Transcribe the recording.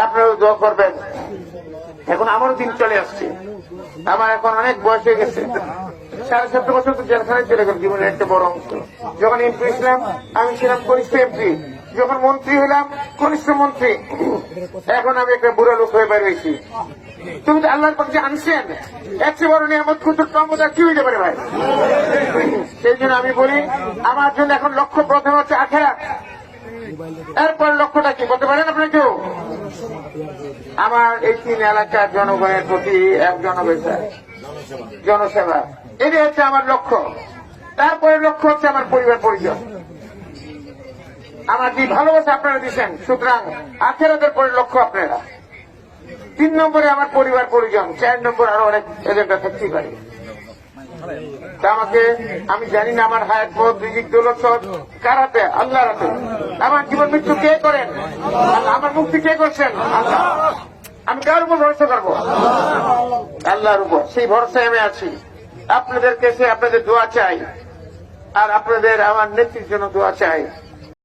আপনারাও দোয়া করবেন। এখন আমারও দিন চলে আসছে, আমার এখন অনেক বয়স হয়ে গেছে। 7.5 বছর তো জেলখানায় চলে গেল জীবনের একটা বড় অংশ। যখন এমপি ছিলাম আমি ছিলাম কনিষ্ঠ এমপি, যখন মন্ত্রী হলাম কনিষ্ঠ মন্ত্রী, এখন আমি একটা বুড়া লোক হয়ে বের হয়েছি। তুমি তো আল্লাহর পক্ষে আনছেন, এর চেয়ে বড় নিয়ামত কুতুর ক্ষমতা কি হইতে পারে ভাই? সেই জন্য আমি বলি আমার জন্য এখন লক্ষ্য প্রথম হচ্ছে আখিরাত, এরপর লক্ষ্যটা কি বলতে পারেন আপনি কেউ? আমার এই 3 এলাকার জনগণের প্রতি এক জনসেবা, এটাই হচ্ছে আমার লক্ষ্য। তারপরে লক্ষ্য হচ্ছে আমার পরিবার পরিজন, আমার যে ভালোবাসা আপনারা দিচ্ছেন, সুতরাং আখিরাতের পরে লক্ষ্য আপনারা। 3 নম্বরে আমার পরিবার পরিজন, 4 নম্বর আরো অনেক এজেন্ডা থাকতেই পারে। তা আমাকে, আমি জানি না আমার হায়াত পথ রিজিক দৌলত সব কার হাতে? আল্লাহর হাতে। আমার জীবন মৃত্যু কে করেন? আল্লাহ। আমার মুক্তি কে করছেন? আল্লাহ। আমি কার উপর ভরসা করবো? আল্লাহর উপর। সেই ভরসায় আমি আছি। আপনাদের কাছে আপনাদের দোয়া চাই, আর আপনাদের আমার নেত্রীর জন্য দোয়া চাই।